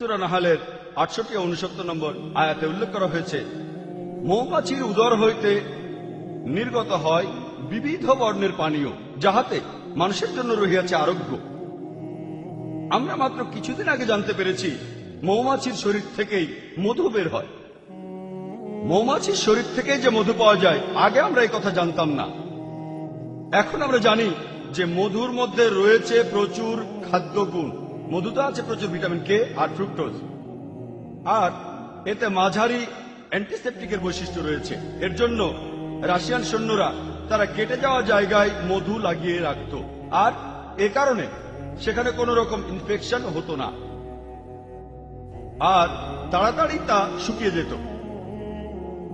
সূরা নাহলের ৬৮ ও ৬৯ নম্বর আয়াতে উল্লেখ করা হয়েছে, মৌমাছির উদর হইতে নির্গত হয় বিবিধ বর্ণের পানীয়, যাহাতে মানুষের জন্য রহিয়াছে আরোগ্য। আমরা মাত্র কিছুদিন আগে জানতে পেরেছি মৌমাছির শরীর থেকেই মধু বের হয়। মৌমাছির শরীর থেকেই যে মধু পাওয়া যায়, আগে আমরা এই কথা জানতাম না। এখন আমরা জানি যে মধুর মধ্যে রয়েছে প্রচুর খাদ্যগুণ। মধুতে আছে প্রচুর ভিটামিন কে আর ফ্রুক্টোজ, আর এতে মাঝারি অ্যান্টিসেপ্টিকের বৈশিষ্ট্য রয়েছে। এর জন্য রাশিয়ান সৈন্যরা তারা কেটে যাওয়া জায়গায় মধু লাগিয়ে রাখত, আর এ কারণে সেখানে কোনো রকম ইনফেকশন হতো না, আর তাড়াতাড়ি তা শুকিয়ে যেত।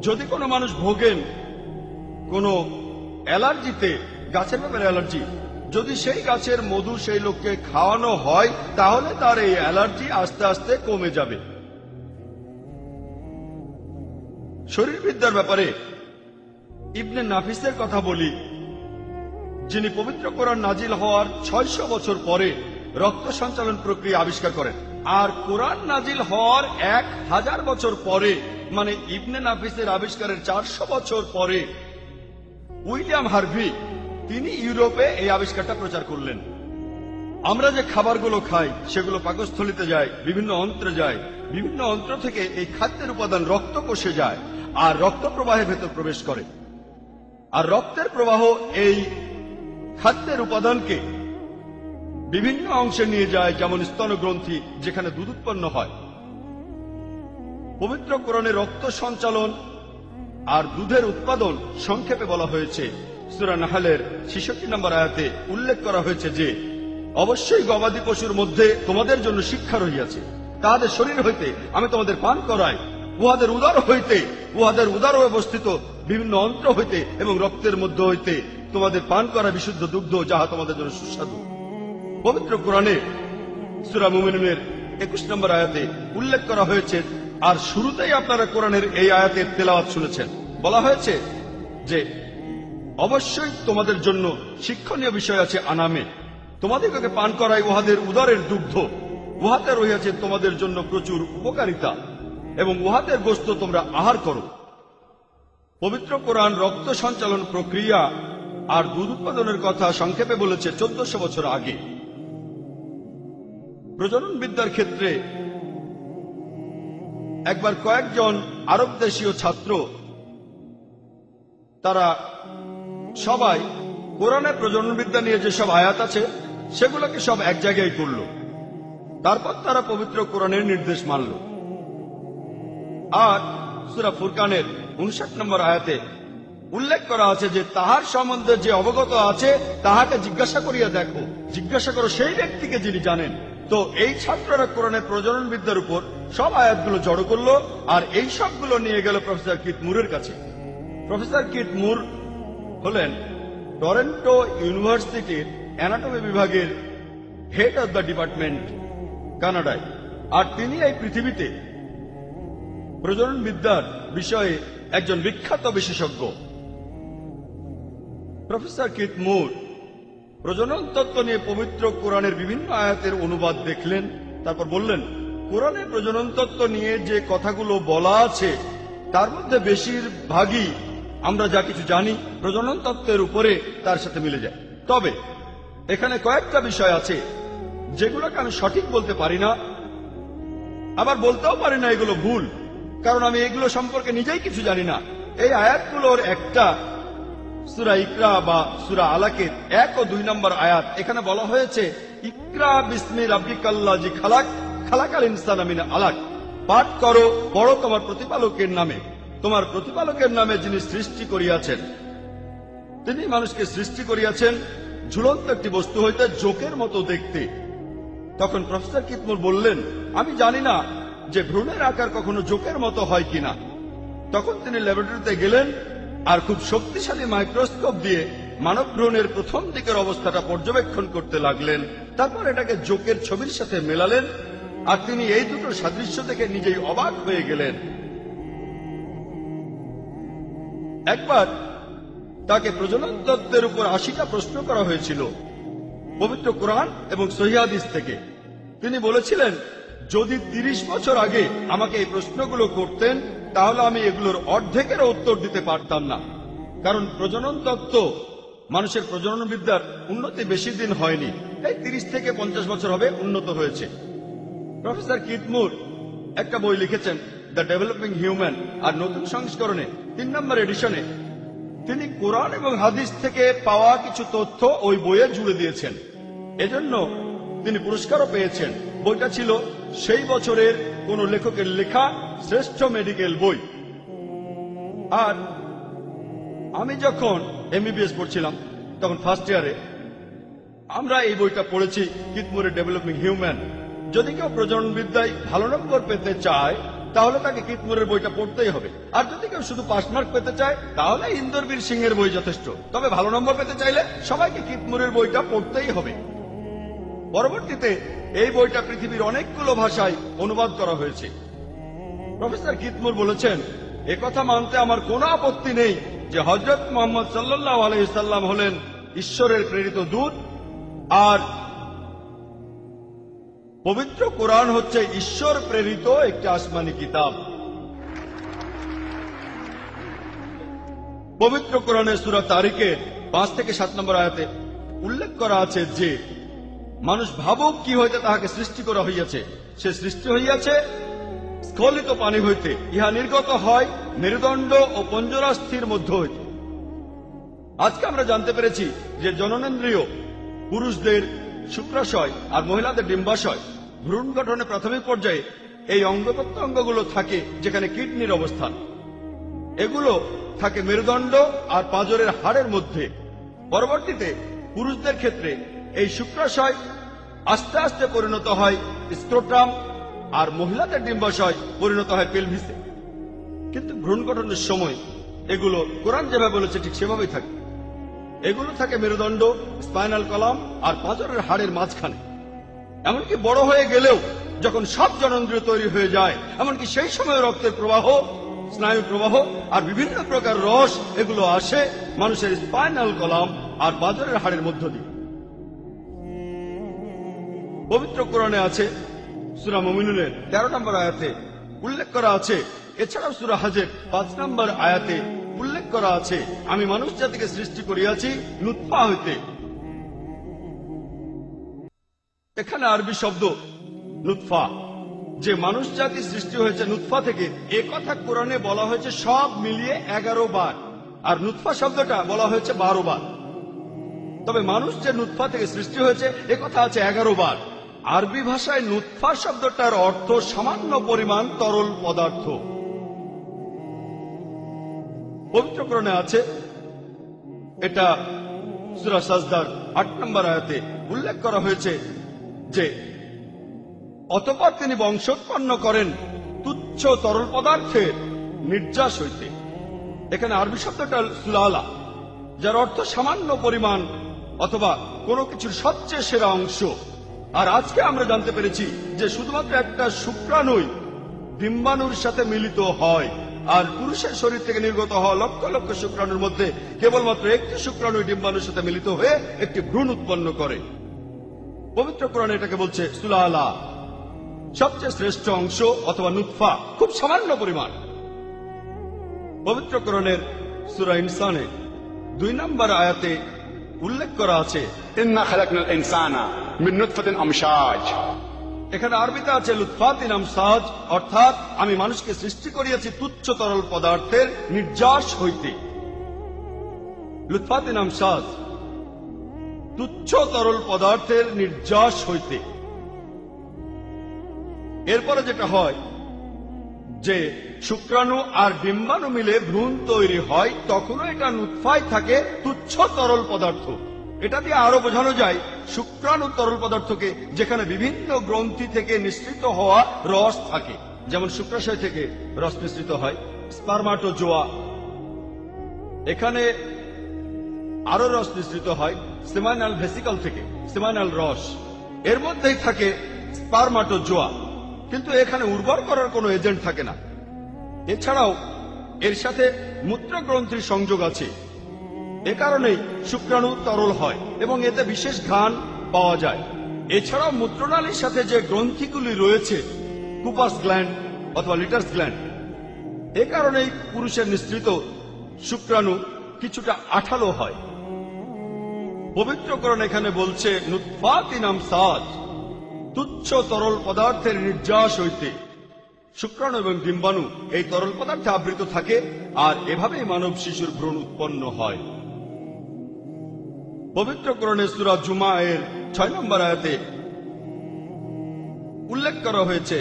যদি কোনো মানুষ ভোগেন কোনো অ্যালার্জিতে, গাছের ব্যাপারে অ্যালার্জি, যদি সেই গাছের মধু সেই লোককে খাওয়ানো হয়, তাহলে তার এই অ্যালার্জি আস্তে আস্তে কমে যাবে। শরীরবিদ্যার ব্যাপারে ইবনে নাফিসের কথা বলি, যিনি পবিত্র কোরআন নাজিল হওয়ার ৬০০ বছর পরে রক্ত সঞ্চালন প্রক্রিয়া আবিষ্কার করেন। আর কোরআন নাজিল হওয়ার ১,০০০ বছর পরে, মানে ইবনে নাফিসের আবিষ্কারের ৪০০ বছর পরে, উইলিয়াম হার্ভি তিনি ইউরোপে এই আবিষ্কারটা প্রচার করলেন। আমরা যে খাবারগুলো খাই সেগুলো পাকস্থলিতে যায়, বিভিন্ন অন্ত্রে যায়, বিভিন্ন অন্ত্র থেকে এই খাদ্যের উপাদান রক্ত কোষে যায়, আর রক্ত প্রবাহের ভেতর প্রবেশ করে। আর রক্তের প্রবাহ এই খাদ্যের উপাদানকে বিভিন্ন অংশে নিয়ে যায়, যেমন স্তনগ্রন্থি, যেখানে দুধ উৎপন্ন হয়। পবিত্র কোরআনে রক্ত সঞ্চালন আর দুধের উৎপাদন সংক্ষেপে বলা হয়েছে। সূরা নাহলের ৬৬ নম্বর আয়াতে উল্লেখ করা হয়েছে যে, অবশ্যই গবাদি পশুর মধ্যে তোমাদের জন্য শিক্ষা রহিয়াছে, তাহাদের শরীর হইতে আমি তোমাদের পান করাই, উহাদের উদর হইতে, উহাদের উদর অবস্থিত বিভিন্ন অন্ত্র হইতে এবং রক্তের মধ্য হইতে তোমাদের পান করা বিশুদ্ধ দুগ্ধ, যাহা তোমাদের জন্য সুস্বাদু। পবিত্র কোরআনে সূরা মুমিনুনের ২১ নম্বর আয়াতে উল্লেখ করা হয়েছে, আর শুরুতেই আপনারা কোরআনের এই আয়াতের তেলাওয়াত শুনেছেন। বলা হয়েছে যে অবশ্যই তোমাদের জন্য শিক্ষণীয় বিষয় আছে আনামে, তোমাদেরকে পান করাই উহাদের উদরের দুগ্ধ, উহাতে রহিয়াছে তোমাদের জন্য প্রচুর উপকারিতা, এবং উহাদের গোশত তোমরা আহার করো। পবিত্র কোরআন রক্ত সঞ্চালন প্রক্রিয়া আর দুধ উৎপাদনের কথা সংক্ষেপে বলেছে ১৪০০ বছর আগে। প্রজনন বিদ্যার ক্ষেত্রে একবার কয়েকজন আরব দেশীয় ছাত্র, তারা সবাই কোরআনে প্রজনন বিদ্যা নিয়ে যেসব আয়াত আছে সেগুলোকে সব এক জায়গায় করল। তারপর তারা পবিত্র কোরআনের নির্দেশ মানল। আর সূরা ফুরকানের ৫৯ নম্বর আয়াতে উল্লেখ করা আছে যে, তাহার সম্বন্ধে যে অবগত আছে তাহাকে জিজ্ঞাসা করিয়া দেখো, জিজ্ঞাসা করো সেই ব্যক্তিকে যিনি জানেন। তো এই ছাত্ররা কোরআনের প্রজনন বিদ্যার উপর সব আয়াতগুলো জড়ো করলো, আর এই সবগুলো নিয়ে গেল প্রফেসর কিথ মুরের কাছে। প্রফেসর কিথ মুর হলেন টরন্টো ইউনিভার্সিটির অ্যানাটমি বিভাগের হেড অব দ্য ডিপার্টমেন্ট, কানাডায়। আর তিনি এই পৃথিবীতে প্রজনন বিদ্যার বিষয়ে একজন বিখ্যাত বিশেষজ্ঞ। প্রফেসর কিথ মুর প্রজনন তত্ত্ব নিয়ে পবিত্র কোরআনের বিভিন্ন আয়াতের অনুবাদ দেখলেন। তারপর বললেন, কোরআনের প্রজনন তত্ত্ব নিয়ে যে কথাগুলো বলা আছে তার মধ্যে বেশিরভাগই আমরা যা কিছু জানি প্রজনন তত্ত্বের উপরে তার সাথে মিলে যায়। তবে এখানে কয়েকটা বিষয় আছে যেগুলোকে আমি সঠিক বলতে পারি না, আবার বলতেও পারি না এগুলো ভুল, কারণ আমি এগুলো সম্পর্কে নিজেই কিছু জানি না। এই আয়াতগুলোর একটা সূরা ইকরা বা সূরা আলাকের ১ ও ২ নম্বর আয়াত। এখানে বলা হয়েছে, ইকরা বিসমি রাব্বিকাল্লাযী খালাক, খালাকাল ইনসানা মিন আলাক। পাঠ করো, পড়ো তোমার প্রতিপালকের নামে, তোমার প্রতিপালকের নামে যিনি সৃষ্টি করিয়াছেন। তিনি মানুষকে সৃষ্টি করিয়াছেন ঝুলন্ত একটি বস্তু হইতে, জোকের মতো দেখতে। তখন প্রফেসর কিথ মুর বললেন, আমি জানি না যে ভ্রূণের আকার কখনো জোকের মতো হয় কিনা। তখন তিনি ল্যাবরেটরিতে গেলেন আর খুব শক্তিশালী মাইক্রোস্কোপ দিয়ে মানব ভ্রূণের প্রথম দিকের অবস্থাটা পর্যবেক্ষণ করতে লাগলেন। তারপর এটাকে জোকের ছবির সাথে মেলালেন, আর তিনি এই দুটোর সাদৃশ্য দেখে নিজেই অবাক হয়ে গেলেন। একবার তাকে প্রজনন তত্ত্বের উপর ৮০টা প্রশ্ন করা হয়েছিল পবিত্র কোরআন এবং সহিহ হাদিস থেকে। তিনি বলেছিলেন যদি 30 বছর আগে আমাকে এই প্রশ্নগুলো করতেন তাহলে আমি এগুলোর অর্ধেকের উত্তর দিতে পারতাম না, কারণ প্রজনন তত্ত্ব মানুষের প্রজনন বিদ্যার উন্নতি বেশি দিন হয়নি, এই 30 থেকে 50 বছর হবে উন্নত হয়েছে। প্রফেসর কিথ মুর একটা বই লিখেছেন, দ্য ডেভেলপিং হিউম্যান, আর নতুন সংস্করণে 3 নম্বর এডিশনে তিনি কোরআন এবং হাদিস থেকে পাওয়া কিছু তথ্য ওই বইয়ে জুড়ে দিয়েছেন। এজন্য তিনি পুরস্কারও পেয়েছেন। বইটা ছিল সেই বছরের কোন লেখকের লেখা শ্রেষ্ঠ মেডিকেল বই। আর আমি যখন এমবিবিএস পড়ছিলাম তখন ফার্স্ট ইয়ারে আমরা এই বইটা পড়েছি, কিথ মুরের ডেভেলপিং হিউম্যান। যদি কেউ প্রজনন বিদ্যায় ভালো নম্বর পেতে চায় তাহলে তাকে কিথ মুরের বইটা পড়তেই হবে, আর যদি কেউ শুধু পাস মার্ক পেতে চায় তাহলে ইন্দরবীর সিং এর বই যথেষ্ট। তবে ভালো নম্বর পেতে চাইলে সবাইকে কিথ মুরের বইটা পড়তেই হবে। পরবর্তীতে এই বইটা পৃথিবীর অনেকগুলো ভাষায় অনুবাদ করা হয়েছে। প্রফেসর কিথ মুর বলেছেন, একথা মানতে আমার কোনো আপত্তি নেই যে হযরত মুহাম্মদ সাল্লাল্লাহু আলাইহি সাল্লাম হলেন ঈশ্বরের প্রেরিত দূত, আর পবিত্র কোরআন হচ্ছে ঈশ্বর প্রেরিত একটি আসমানি কিতাব। পবিত্র কোরআনের সূরা তারিকের 5 থেকে 7 নম্বর আয়াতে উল্লেখ করা আছে যে মানুষ ভাবুক কি হইতে তাহাকে সৃষ্টি করা হইয়াছে। সে সৃষ্টি হইয়াছে স্খলিত পানি হইতে, ইহা নির্গত হয় মেরুদণ্ড ও পঞ্জরাস্থির মধ্য হইতে। আজকে আমরা জানতে পেরেছি যে জননেন্দ্রিয়, পুরুষদের শুক্রাশয় আর মহিলাদের ডিম্বাশয়, ভ্রূণ গঠনের প্রাথমিক পর্যায়ে এই অঙ্গ প্রত্যঙ্গগুলো থাকে যেখানে কিডনির অবস্থান। এগুলো থাকে মেরুদণ্ড আর পাঁজরের হাড়ের মধ্যে। পরবর্তীতে পুরুষদের ক্ষেত্রে এই শুক্রাশয় আস্তে আস্তে পরিণত হয় স্ক্রোটাম, আর মহিলাদের ডিম্বাশয় পরিণত হয় পেলভিসে। কিন্তু ভ্রূণ গঠনের সময় এগুলো কোরআন যেভাবে বলেছে ঠিক সেভাবেই থাকে। এগুলো থাকে মেরুদণ্ড, স্পাইনাল কলাম আর পাঁজরের হাড়ের মাঝখানে। এমনকি বড় হয়ে গেলেও যখন সব জননেন্দ্রিয় তৈরি হয়ে যায়, এমনকি সেই সময় রক্তের প্রবাহ, স্নায়ু প্রবাহ আর বিভিন্ন প্রকার রস এগুলো আসে মানুষের স্পাইনাল কলাম আর পাঁজরের হাড়ের মধ্য দিয়ে। পবিত্র কোরআনে আছে, সূরা মুমিনুনের 13 নম্বর আয়াতে উল্লেখ করা আছে। এছাড়াও সূরা হজের 5 নম্বর আয়াতে উল্লেখ করা আছে, আমি মানুষ জাতিকে সৃষ্টি করিয়াছি নুতফা হইতে। এখানে আরবি শব্দ নুতফা, যে মানুষ জাতি সৃষ্টি হয়েছে নুতফা থেকে, এ কথা কোরআনে বলা হয়েছে সব মিলিয়ে 11 বার, আর নুতফা শব্দটা বলা হয়েছে 12 বার। তবে মানুষ যে নুতফা থেকে সৃষ্টি হয়েছে এ কথা আছে 11 বার। আরবি ভাষায় নুতফা শব্দটার অর্থ সামান্য পরিমাণ তরল পদার্থ। পবিত্র কোরআনে আছে, এটা সূরা সাজদার 8 নম্বর আয়াতে উল্লেখ করা হয়েছে যে অতঃপর তিনি বংশোৎপন্ন করেন তুচ্ছ তরল পদার্থের নির্যাস হইতে। এখানে আরবি শব্দটা সুলালা, যার অর্থ সামান্য পরিমাণ অথবা কোনো কিছুর সবচেয়ে সেরা অংশ। আর আজকে আমরা জানতে পেরেছি যে শুধুমাত্র একটা শুক্রাণুই ডিম্বাণুর সাথে মিলিত হয়, আর পুরুষের শরীর থেকে নির্গত হওয়া লক্ষ লক্ষ শুক্রাণুর মধ্যে কেবলমাত্র একটি শুক্রাণু ডিম্বাণুর সাথে মিলিত হয়ে একটি ভ্রূণ উৎপন্ন করে। পবিত্র কোরআনে এটাকে বলছে সুলালা, সবচেয়ে শ্রেষ্ঠ অংশ অথবা নুতফা, খুব সামান্য পরিমাণ। পবিত্র কোরআনের সূরা ইনসানে 2 নম্বর আয়াতে উল্লেখ করা আছে, ইন্না খালাকনাল ইনসানা মিন নুতফাতিন আমশাজ। এখানে আরবিতে আছে লুৎফাতিন আমসাজ, অর্থাৎ আমি মানুষকে সৃষ্টি করিয়াছি তুচ্ছ তরল পদার্থের নির্যাস হইতে। লুৎফাতিন আমসাজ, তুচ্ছ তরল পদার্থের নির্যাস হইতে। এরপরে যেটা হয় যে শুক্রাণু আর ডিম্বাণু মিলে ভ্রূণ তৈরি হয়, তখনও এটা নুতফায় থাকে তুচ্ছ তরল পদার্থ। এটা দিয়ে আরো বোঝানো যায় শুক্রাণু তরল পদার্থকে, যেখানে বিভিন্ন গ্রন্থি থেকে নিঃসৃত হওয়া রস থাকে, যেমন শুক্রাশয় থেকে রস নিঃসৃত হয়, স্পারমাটোজোয়া। এখানে আরো রস নিঃসৃত হয় সেমাইনাল ভেসিকল থেকে, সেমাইনাল রস। এর মধ্যেই থাকে স্পারমাটোজোয়া, কিন্তু এখানে উর্বর করার কোনো এজেন্ট থাকে না। এছাড়াও এর সাথে মূত্রগ্রন্থির সংযোগ আছে। এ কারণেই শুক্রাণু তরল হয় এবং এতে বিশেষ ঘ্রাণ পাওয়া যায়। এছাড়াও মূত্রনালীর সাথে যে গ্রন্থিগুলি রয়েছে, কুপাস গ্ল্যান্ড অথবা লিটার্স গ্ল্যান্ড, এ কারণেই পুরুষের নিঃসৃত শুক্রাণু কিছুটা আঠালো হয়। পবিত্রকরণ এখানে বলছে নুতফাতিন আমসাজ, তুচ্ছ তরল পদার্থের নির্যাস হইতে শুক্রাণু এবং ডিম্বাণু এই তরল পদার্থে আবৃত থাকে, আর এভাবেই মানব শিশুর ভ্রূণ উৎপন্ন হয়। পবিত্রকরণে সূরা জুমা এর 6 নম্বর আয়াতে উল্লেখ করা হয়েছে,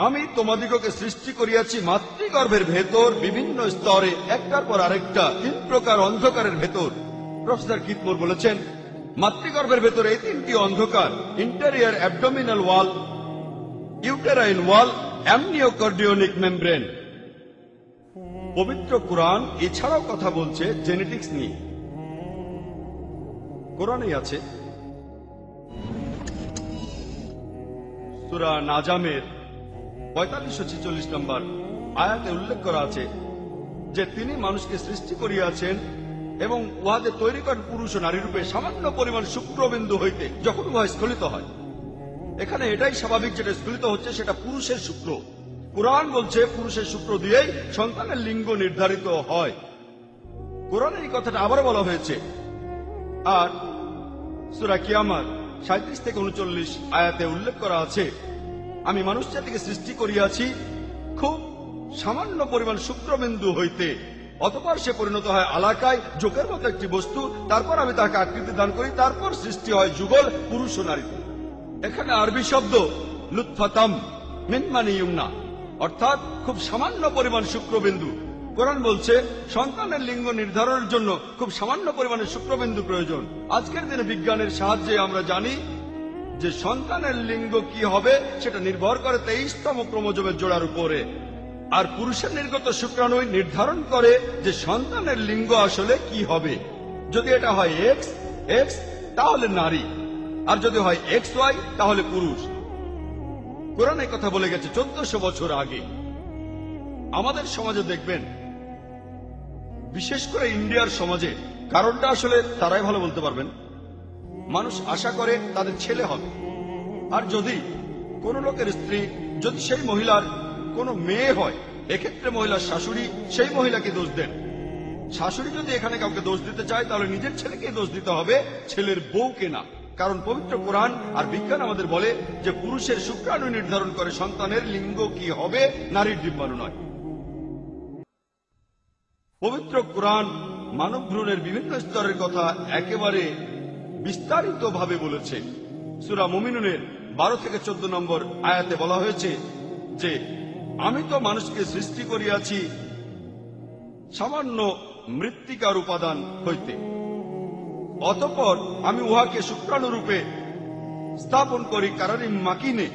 আমি তোমাদিগকে সৃষ্টি করিয়াছি মাতৃগর্ভের ভেতর বিভিন্ন স্তরে, একটার পর আরেকটা 3 প্রকার অন্ধকারের ভেতর। প্রফেসর কিতমোর বলেছেন, মাতৃগর্ভের ভেতর এই 3টি অন্ধকার: ইন্টেরিয়র অ্যাবডোমিনাল ওয়াল, ইউটেরাইন ওয়াল, অ্যামনিওকার্ডিওনিক মেমব্রেন। পবিত্র কোরআন এছাড়াও কথা বলছে জেনেটিক্স নিয়ে। কোরআনেই আছে, সূরা নাজামের 45-46 নম্বর আয়াতে উল্লেখ করা আছে যে তিনি মানুষকে সৃষ্টি করিয়াছেন এবং উহাদের তৈরি করেন পুরুষ ও নারী রূপে সামান্য পরিমাণ শুক্রবিন্দু হইতে, যখন উহা স্খলিত হয়। এখানে এটাই স্বাভাবিক, যেটা স্খলিত হচ্ছে সেটা পুরুষের শুক্র। কোরআন বলছে পুরুষের শুক্র দিয়েই সন্তানের লিঙ্গ নির্ধারিত হয়। কোরআনে এই কথাটা আবারও বলা হয়েছে। আর সূরা কিয়ামত 37-39 আয়াতে উল্লেখ করা আছে, আমি মানুষ জাতিকে সৃষ্টি করিয়াছি খুব সামান্য পরিমাণ শুক্রবিন্দু হইতে, অতঃপর সে পরিণত হয় আলাকায়, জোকের মতো একটি বস্তু, তারপর আমি তাকে আকৃতি দান করি, তারপর সৃষ্টি হয় যুগল, পুরুষ ও নারীতে। এখানে আরবি শব্দ লুৎফাতাম মিন মানি ইউমনা, অর্থাৎ খুব সামান্য পরিমাণ শুক্রবিন্দু। কোরআন বলছে সন্তানের লিঙ্গ নির্ধারণের জন্য খুব সামান্য পরিমাণে শুক্রবিন্দু প্রয়োজন। আজকের দিনে বিজ্ঞানের সাহায্যে আমরা জানি যে সন্তানের লিঙ্গ কি হবে সেটা নির্ভর করে 23তম ক্রোমোজোমের জোড়ার উপরে, আর পুরুষের নির্গত শুক্রাণু নির্ধারণ করে যে সন্তানের লিঙ্গ আসলে কি হবে। যদি এটা হয় এক্স এক্স তাহলে নারী, আর যদি হয় এক্স ওয়াই তাহলে পুরুষ। কোরআন এই কথা বলে গেছে 1400 বছর আগে। আমাদের সমাজে দেখবেন, বিশেষ করে ইন্ডিয়ার সমাজে, কারণটা আসলে তারাই ভালো বলতে পারবেন, মানুষ আশা করে তাদের ছেলে হবে, আর যদি কোন লোকের স্ত্রী, যদি সেই মহিলার কোনো মেয়ে হয়, এক্ষেত্রে মহিলার শাশুড়ি সেই মহিলাকে দোষ দেন। শাশুড়ি যদি এখানে কাউকে দোষ দিতে চায় তাহলে নিজের ছেলেকে দোষ দিতে হবে, ছেলের বউকে না। কারণ পবিত্র কোরআন আর বিজ্ঞান আমাদের বলে যে পুরুষের শুক্রাণু নির্ধারণ করে সন্তানের লিঙ্গ কি হবে, নারীর ডিম্বাণু নয়। পবিত্র কোরআন মানব ভ্রূণের বিভিন্ন স্তরের কথা একেবারে বিস্তারিত ভাবে বলেছে। সূরা মুমিনুনের 12-14 নম্বর আয়াতে বলা হয়েছে যে আমি তো মানুষকে সৃষ্টি করিয়াছি সামান্য মৃত্তিকার উপাদান হইতে, অতঃপর আমি উহাকে শুক্রাণু রূপে স্থাপন করি কারারিম মাকিনে,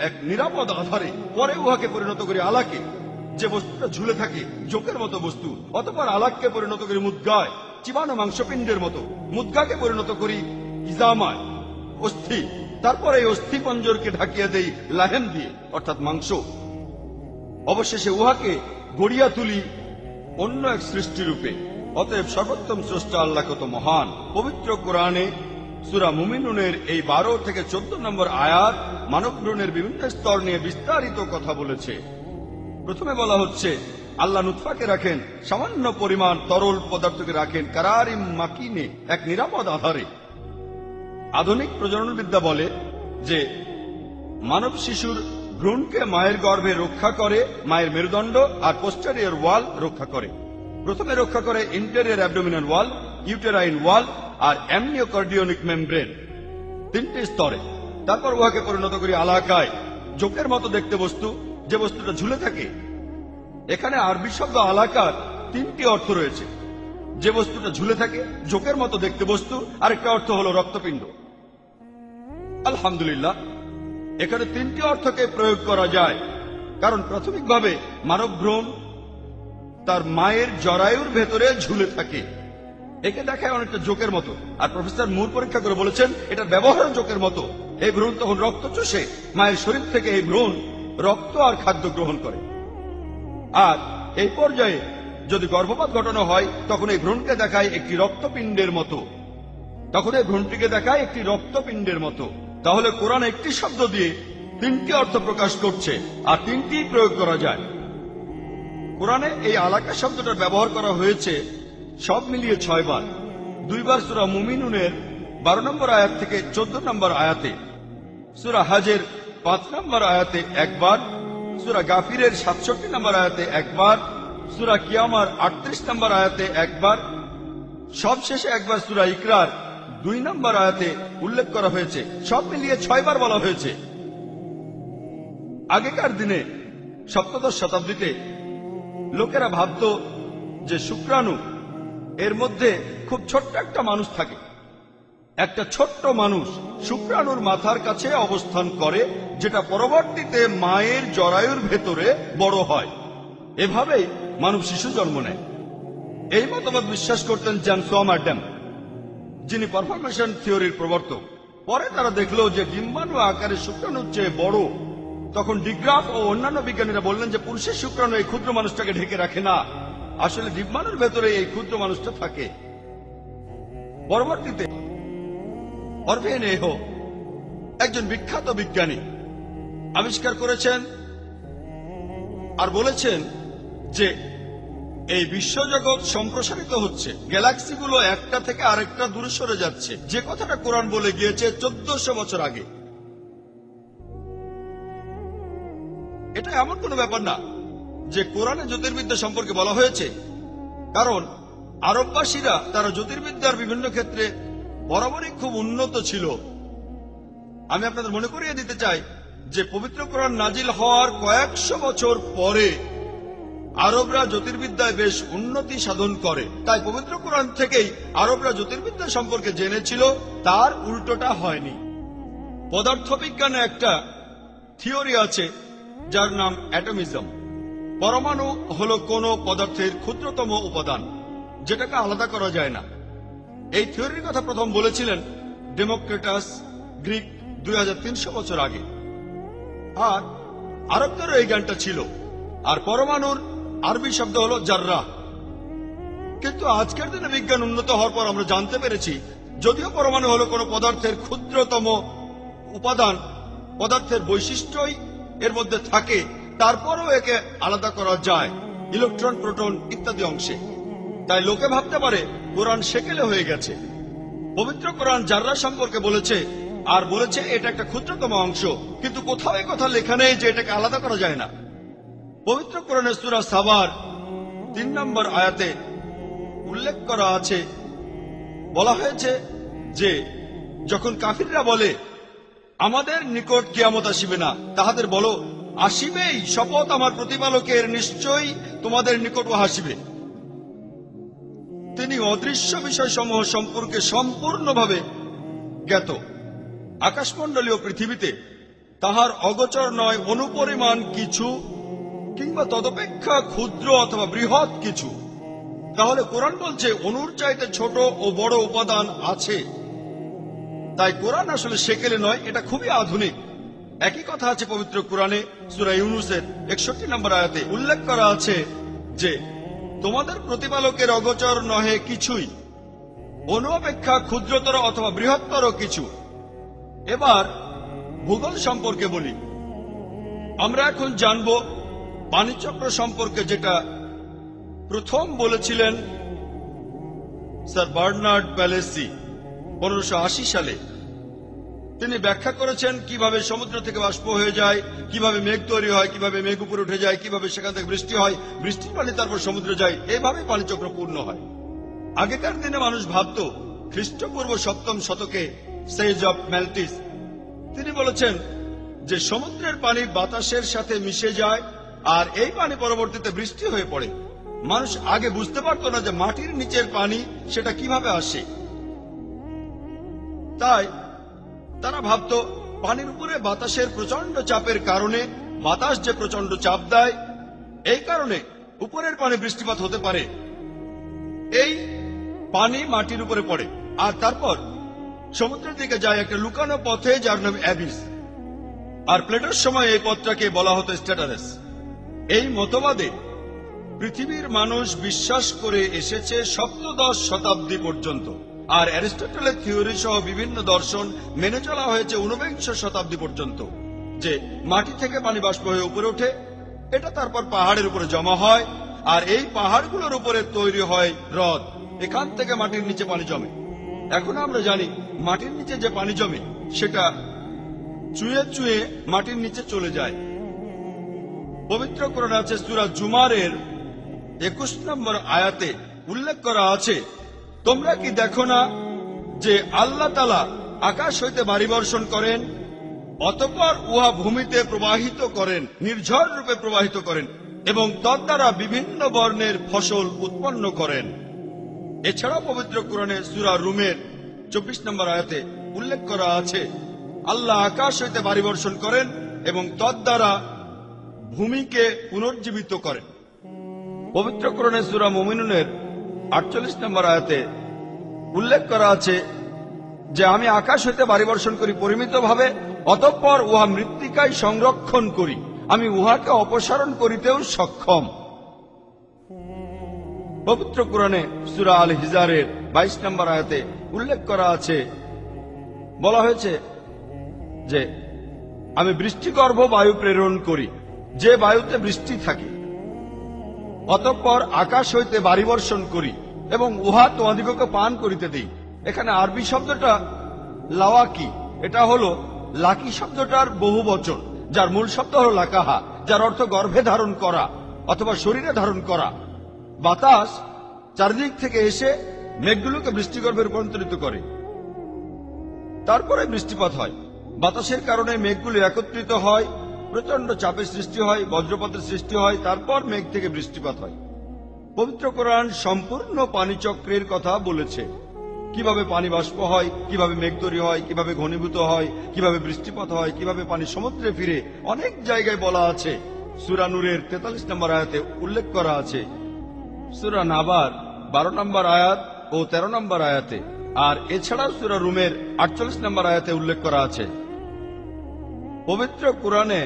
এক নিরাপদ আধারে, পরে উহাকে পরিণত করি আলাকে, যে বস্তুটা ঝুলে থাকে, জোকের মতো বস্তু, অতঃপর আলাককে পরিণত করি মুদ্গায়, চিবানো মাংসপিণ্ডের মতো, মুদ্গাকে পরিণত করি ইজামায়, অস্থি, তারপর এই অস্থি পঞ্জরকে ঢাকিয়ে দেই লাহেম দিয়ে, অর্থাৎ মাংস, অবশেষে উহাকে গড়িয়া তুলি অন্য এক সৃষ্টি রূপে। অতএব সর্বোত্তম স্রষ্টা আল্লাহ কত মহান। পবিত্র কোরআনে সূরা মুমিনুনের এই 12-14 নম্বর আয়াত মানব ভ্রূণের বিভিন্ন স্তর নিয়ে বিস্তারিত কথা বলেছে। প্রথমে বলা হচ্ছে আল্লাহ নুতফাকে রাখেন সামান্য পরিমাণ তরল পদার্থকে রাখেন কারারিম মাকিনে, এক নিরাপদ আধারে। আধুনিক প্রজননবিদ্যা বলে যে মানব শিশুর ভ্রূণকে মায়ের গর্ভে রক্ষা করে মায়ের মেরুদণ্ড আর পোস্টেরিয়র ওয়াল রক্ষা করে। প্রথমে রক্ষা করে ইন্টেরিয়র অ্যাবডোমিনাল ওয়াল, ইউটেরাইন ওয়াল আর অ্যামনিওকার্ডিওনিক মেমব্রেন, 3টে স্তরে। তারপর উহাকে পরিণত করি আলাকায়, জোকের মতো দেখতে বস্তু, যে বস্তুটা ঝুলে থাকে। এখানে আরবি শব্দ আলাকার 3টি অর্থ রয়েছে। যে বস্তুটা ঝুলে থাকে, জোকের মতো দেখতে বস্তু, আরেকটা অর্থ হলো রক্তপিণ্ড। আলহামদুলিল্লাহ, এখানে 3টি অর্থকে প্রয়োগ করা যায়, কারণ প্রাথমিকভাবে মানব ভ্রূণ তার মায়ের জরায়ুর ভেতরে ঝুলে থাকে। একে দেখায় অনেকটা জোকের মতো, আর প্রফেসর মুর পরীক্ষা করে বলেছেন এটার ব্যবহার জোকের মতো। এই ভ্রূণ তখন রক্ত চুষে মায়ের শরীর থেকে এই ভ্রূণ রক্ত আর খাদ্য গ্রহণ করে, আর এই পর্যায়ে যদি গর্ভপাত ঘটানো হয় তখন এই ভ্রূণকে দেখায় একটি রক্তপিণ্ডের মতো। তখন এই ভ্রূণটিকে দেখায় একটি রক্তপিণ্ডের মতো। তাহলে কোরআন একটি শব্দ দিয়ে তিনটি অর্থ প্রকাশ করছে, আর তিনটি প্রয়োগ করা যায়। কোরআনে এই আলাকা শব্দটার ব্যবহার করা হয়েছে সব মিলিয়ে 6 বার। 2 বার সূরা মুমিনুনের 12 নম্বর আয়াত থেকে 14 নম্বর আয়াতে, সূরা হাজের 5 নম্বর আয়াতে একবার, সূরা গাফিরের 67 নম্বর আয়াতে একবার, সূরা কিয়ামার 38 নম্বর আয়াতে একবার, সবশেষে একবার সূরা ইকরার 2 নম্বর আয়াতে উল্লেখ করা হয়েছে। সব মিলিয়ে 6 বার বলা হয়েছে। আগেকার দিনে সপ্তদশ শতাব্দীতে লোকেরা ভাবত যে শুক্রাণু এর মধ্যে খুব ছোট্ট একটা মানুষ থাকে। একটা ছোট্ট মানুষ শুক্রাণুর মাথার কাছে অবস্থান করে, যেটা পরবর্তীতে মায়ের জরায়ুর ভেতরে বড় হয়। এভাবেই মানব শিশু জন্ম নেয়। এই মতবাদ বিশ্বাস করতেন জন সোয়ামার্ডেম, যিনি পারফরমেশন থিওরির প্রবর্তক। পরে তারা দেখলো যে ডিম্বাণু আকারে শুক্রাণুর চেয়ে বড়। তখন ডিগ্রাফ ও অন্যান্য বিজ্ঞানীরা বললেন যে পুরুষের শুক্রাণু এই ক্ষুদ্র মানুষটাকে ঢেকে রাখে না, আসলে ডিম্বাণুর ভেতরে এই ক্ষুদ্র মানুষটা থাকে। পরবর্তীতে অরভেন এহো, একজন বিখ্যাত বিজ্ঞানী, আবিষ্কার করেছেন আর বলেছেন যে এই বিশ্বজগৎ সম্প্রসারিত হচ্ছে, গ্যালাক্সিগুলো একটা থেকে আরেকটা দূরে সরে যাচ্ছে, যে কথাটা কোরআন বলে গিয়েছে 1400 বছর আগে। এটা এমন কোনো ব্যাপার না যে কোরআনে জ্যোতির্বিদ্যা সম্পর্কে বলা হয়েছে, কারণ আরববাসীরা তারা জ্যোতির্বিদ্যার বিভিন্ন ক্ষেত্রে বরাবরই খুব উন্নত ছিল। আমি আপনাদের মনে করিয়ে দিতে চাই যে পবিত্র কোরআন নাজিল হওয়ার কয়েকশো বছর পরে আরবরা জ্যোতির্বিদ্যায় বেশ উন্নতি সাধন করে। তাই পবিত্র কোরআন থেকেই আরবরা জ্যোতির্বিদ্যা সম্পর্কে জেনেছিল, তার উল্টোটা হয়নি। পদার্থবিজ্ঞানে একটা থিওরি আছে যার নাম অ্যাটমিজম। পরমাণু হলো কোন পদার্থের ক্ষুদ্রতম উপাদান, যেটাকে আলাদা করা যায় না। এই থিওরির কথা প্রথম বলেছিলেন ডেমোক্রেটাস, গ্রিক, 2300 বছর আগে। আর আরবদেরও এই জ্ঞানটা ছিল। আর পরমাণুর আরবি শব্দ হলো জাররা। কিন্তু আজকের দিনে বিজ্ঞান উন্নত হওয়ার পর আমরা জানতে পেরেছি, যদিও পরমাণু হলো কোনো পদার্থের ক্ষুদ্রতম উপাদান, পদার্থের বৈশিষ্ট্যই এর মধ্যে থাকে, তারপরও একে আলাদা করা যায় ইলেকট্রন, প্রোটন ইত্যাদি অংশে। তাই লোকে ভাবতে পারে কোরআন সেকেলে হয়ে গেছে। পবিত্র কোরআন জাররা সম্পর্কে বলেছে, আর বলেছে এটা একটা ক্ষুদ্রতম অংশ, কিন্তু কোথাও এই কথা লেখা নেই যে এটাকে আলাদা করা যায় না। পবিত্র কোরআনের সূরা সাবার 3 নম্বর আয়াতে উল্লেখ করা আছে, বলা হয়েছে যে যখন কাফিররা বলে আমাদের নিকট কিয়ামত আসিবে না, তাহাদের বলো আসিবেই, শপথ আমার প্রতিপালকের, নিশ্চয়ই তোমাদের নিকট ও আসিবে। তিনি অদৃশ্য বিষয়সমূহ সম্পর্কে সম্পূর্ণভাবে জ্ঞাত। আকাশমণ্ডলীয় পৃথিবীতে তাহার অগোচর নয় অনুপরিমাণ কিছু, কিংবা তদপেক্ষা ক্ষুদ্র অথবা বৃহৎ কিছু। তাহলে কোরআন বলছে অনুর চাইতে ছোট ও বড় উপাদান আছে। তাই কোরআন আসলে সেকেলে নয়, এটা খুবই আধুনিক। একই কথা আছে পবিত্র কোরআনে সূরা ইউনূসের 61 নম্বর আয়াতে উল্লেখ করা আছে যে তোমাদের প্রতিপালকের অগোচর নহে কিছুই, অনু অপেক্ষা ক্ষুদ্রতর অথবা বৃহত্তর কিছু। এবার ভূগোল সম্পর্কে বলি। আমরা এখন জানব পানিচক্র সম্পর্কে, যেটা প্রথম বলেছিলেন স্যার বার্নার্ড প্যালেসি 1580 সালে। তিনি ব্যাখ্যা করেছেন কিভাবে সমুদ্র থেকে বাষ্প হয়ে যায়, কিভাবে মেঘ তৈরি হয়, কিভাবে মেঘ উপরে উঠে যায়, কিভাবে সেখান থেকে বৃষ্টি হয়, বৃষ্টির পানি তারপর সমুদ্রে যায়, এইভাবে পানিচক্র পূর্ণ হয়। আগেকার দিনে মানুষ ভাবত খ্রিস্টপূর্ব 7ম শতকে সেজ অফ ম্যালটিস তিনি বলেছেন যে সমুদ্রের পানি বাতাসের সাথে মিশে যায় আর এই পানি পরবর্তীতে বৃষ্টি হয়ে পড়ে। মানুষ আগে বুঝতে পারত না যে মাটির নিচের পানি সেটা কিভাবে আসে। তাই তারা ভাবত পানির উপরে বাতাসের প্রচন্ড চাপের কারণে, বাতাস যে প্রচন্ড চাপ দেয়, এই কারণে উপরের পানি বৃষ্টিপাত হতে পারে। এই পানি মাটির উপরে পড়ে আর তারপর সমুদ্রের দিকে যায় একটা লুকানো পথে, যার নাম অ্যাবিস। আর প্লেটোর সময় এই পথটাকে বলা হতো স্ট্যাটারাস। এই মতবাদে পৃথিবীর মানুষ বিশ্বাস করে এসেছে 17শ শতাব্দী পর্যন্ত। আর অ্যারিস্টটলের থিওরি সহ বিভিন্ন দর্শন মেনে চলা হয়েছে ঊনবিংশ শতাব্দী পর্যন্ত, যে মাটি থেকে পানি বাষ্প হয়ে উপরে ওঠে, এটা তারপর পাহাড়ের উপরে জমা হয়, আর এই পাহাড়গুলোর উপরে তৈরি হয় হ্রদ। এখান থেকে মাটির নিচে পানি জমে। এখন আমরা জানি মাটির নিচে যে পানি জমে সেটা চুয়ে চুয়ে মাটির নিচে চলে যায়। পবিত্র কোরআনে আছে সূরা জুমারের 21 নম্বর আয়াতে উল্লেখ করা আছে, তোমরা কি দেখো না যে আল্লাহ তাআলা আকাশ হইতে বাড়ি বর্ষণ করেন, অতঃপর উহা ভূমিতে প্রবাহিত করেন, নির্ঝর রূপে প্রবাহিত করেন, এবং তদ্বারা বিভিন্ন বর্ণের ফসল উৎপন্ন করেন। এছাড়াও পবিত্র কোরআনে সূরা রুমের 24 নম্বর আয়াতে উল্লেখ করা আছে, আল্লাহ আকাশ হইতে বাড়ি বর্ষণ করেন এবং তদ্বারা ভূমিকে পুনর্জীবিত করেন। পবিত্র কোরআনে সূরা মুমিনুনের 48 নম্বর আয়াতে উল্লেখ করা আছে যে আমি আকাশ হইতে বাড়ি বর্ষণ করি পরিমিতভাবে, অতঃপর উহা মৃত্তিকায় সংরক্ষণ করি, আমি উহাকে অপসারণ করিতেও সক্ষম। পবিত্র কোরআনে সূরা আল হিজারের 22 নম্বর আয়াতে উল্লেখ করা আছে, বলা হয়েছে যে আমি বৃষ্টিগর্ভ বায়ু প্রেরণ করি, যে বায়ুতে বৃষ্টি থাকে, অতঃপর আকাশ হইতে বাড়ি বর্ষণ করি এবং উহা তোমাদিগকে পান করিতে দিই। এখানে আরবি শব্দটা লাওয়াকি, এটা হলো লাকি শব্দটার বহু বচন, যার মূল শব্দ হলো লাকাহা, যার অর্থ গর্ভে ধারণ করা অথবা শরীরে ধারণ করা। বাতাস চারদিক থেকে এসে মেঘগুলোকে বৃষ্টিগর্ভে রূপান্তরিত করে, তারপরে বৃষ্টিপাত হয়। বাতাসের কারণে মেঘগুলো একত্রিত হয়, প্রচন্ড চাপের সৃষ্টি হয়, বজ্রপাতের সৃষ্টি হয়, তারপর মেঘ থেকে বৃষ্টিপাত হয়। পবিত্র কোরআন সম্পূর্ণ পানিচক্রের কথা বলেছে, কিভাবে পানি বাষ্প হয়, কিভাবে মেঘ তৈরি হয়, কিভাবে ঘনীভূত হয়, কিভাবে বৃষ্টিপাত হয়, কিভাবে পানি সমুদ্রে ফিরে। অনেক জায়গায় বলা আছে। সূরা নূরের 43 নম্বর আয়াতে উল্লেখ করা আছে, সূরা নাবার 12 নম্বর আয়াত ও 13 নম্বর আয়াতে, আর এছাড়াও সূরা রুমের 48 নম্বর আয়াতে উল্লেখ করা আছে। পবিত্র কোরআনে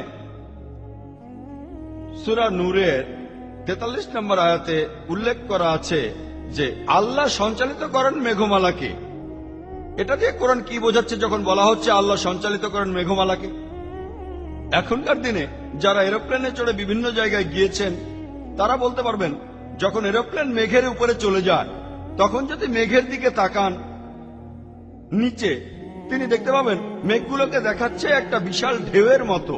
সূরা নূরের 43 নম্বর আয়াতে উল্লেখ করা আছে যে আল্লাহ সঞ্চালিত করেন মেঘমালাকে। এটা দিয়ে কোরআন কি বোঝাচ্ছে যখন বলা হচ্ছে আল্লাহ সঞ্চালিত করেন মেঘমালাকে? এখনকার দিনে যারা এরোপ্লেনে চড়ে বিভিন্ন জায়গায় গিয়েছেন তারা বলতে পারবেন, যখন এরোপ্লেন মেঘের উপরে চলে যায় তখন যদি মেঘের দিকে তাকান নিচে, তিনি দেখতে পাবেন মেঘগুলোকে দেখাচ্ছে একটা বিশাল ঢেউয়ের মতো।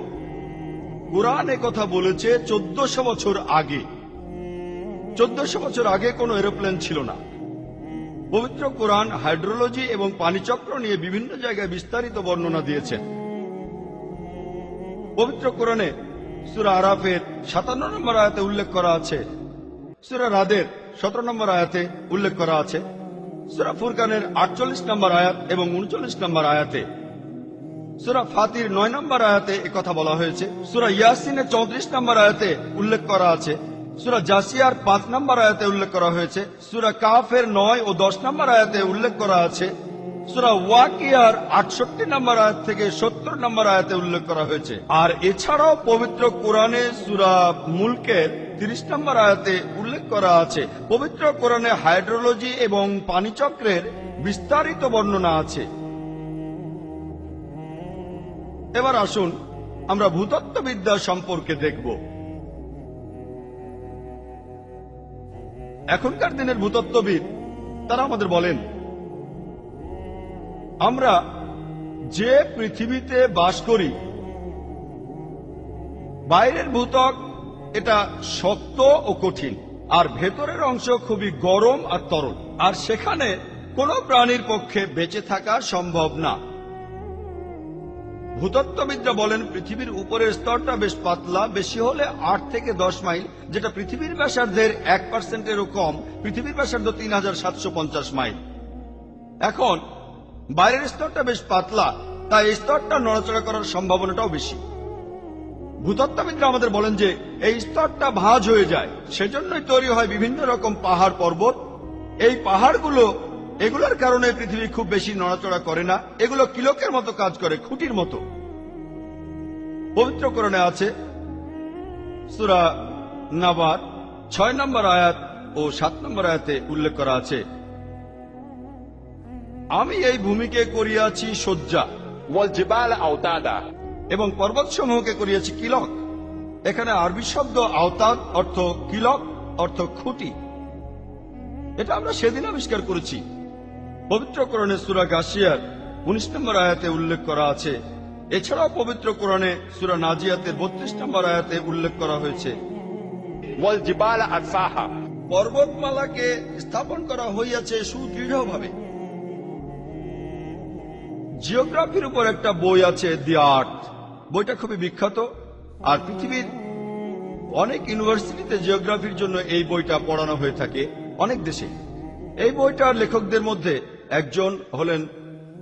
কোরআন কথা বলেছে 1400 বছর আগে। 1400 বছর আগে কোনো এরোপ্লেন ছিল না। পবিত্র কোরআন হাইড্রোলজি এবং পানিচক্র নিয়ে বিভিন্ন জায়গায় বিস্তারিত বর্ণনা দিয়েছেন। পবিত্র কোরআনে সূরা আরাফের 57 নম্বর আয়াতে উল্লেখ করা আছে, সূরা রাদের 17 নম্বর আয়াতে উল্লেখ করা আছে, সূরা ফুরকানের 48 নম্বর আয়াত এবং 39 নম্বর আয়াতে, সূরা ফাতির 9 নম্বর আয়াতে একথা বলা হয়েছে, সূরা ইয়াসিনের 34 নম্বর আয়াতে উল্লেখ করা আছে, সূরা জাসিয়ার 5 নম্বর আয়াতে উল্লেখ করা হয়েছে, সূরা কাফের 9 ও 10 নম্বর আয়াতে উল্লেখ করা আছে, সূরা ওয়াকিয়ার 68 নম্বর আয়াত থেকে 70 নম্বর আয়াতে উল্লেখ করা হয়েছে। আর এছাড়াও পবিত্র কোরআনে সূরা মুলকের 30 নম্বর আয়াতে উল্লেখ করা আছে। পবিত্র কোরআনে হাইড্রোলজি এবং পানিচক্রের বিস্তারিত বর্ণনা আছে। এবার আসুন আমরা ভূতত্ত্ববিদ্যা সম্পর্কে দেখব। এখনকার দিনের ভূতত্ত্ববিদ তারা আমাদের বলেন, আমরা যে পৃথিবীতে বাস করি, বাইরের ভূত্বক এটা শক্ত ও কঠিন, আর ভেতরের অংশ খুবই গরম আর তরল, আর সেখানে কোনো প্রাণীর পক্ষে বেঁচে থাকা সম্ভব না। ভূতত্ত্ববিদরা বলেন পৃথিবীর উপরের স্তরটা বেশ পাতলা, বেশি হলে 8 থেকে 10 মাইল, যেটা পৃথিবীর ব্যাসার্ধের 1%-এরও কম। পৃথিবীর ব্যাসার্ধ 3750 মাইল। এখন বাইরের স্তরটা বেশ পাতলা, তাই এই স্তরটা নড়াচড়া করার সম্ভাবনাটাও বেশি। ভূতত্ত্ববিদরা আমাদের বলেন যে এই স্তরটা ভাঁজ হয়ে যায়, সেজন্যই তৈরি হয় বিভিন্ন রকম পাহাড় পর্বত। এই পাহাড়গুলো, এগুলোর কারণে পৃথিবী খুব বেশি নড়াচড়া করে না, এগুলো কিলকের মতো কাজ করে, খুঁটির মতো। পবিত্র কোরআনে আছে সূরা নাবার 6 নম্বর আয়াত ও 7 নম্বর আয়াতে উল্লেখ করা আছে, আমি এই ভূমিকে করিয়াছি শয্যা والجبال أوتادا এবং পর্বতসমূহকে করিয়াছি কিলক। এখানে আরবি শব্দ আওতাদ অর্থ কিলক অর্থ খুঁটি। এটা আমরা সেদিন আবিষ্কার করেছি। পবিত্র কোরআনে সূরা গাশিয়ার 19 নম্বর আয়াতে উল্লেখ করা আছে। এছাড়াও পবিত্র কোরআনে সূরা নাজিয়াতের 32 নম্বর আয়াতে উল্লেখ করা হয়েছে। والجبال أرساها পর্বতমালাকে স্থাপন করা হইয়াছে সুদৃঢ়ভাবে। জিওগ্রাফির উপর একটা বই আছে, দি আর্থ। বইটা খুবই বিখ্যাত, আর পৃথিবীর অনেক ইউনিভার্সিটিতে জিওগ্রাফির জন্য এই বইটা পড়ানো হয়ে থাকে অনেক দেশে। এই বইটার লেখকদের মধ্যে একজন হলেন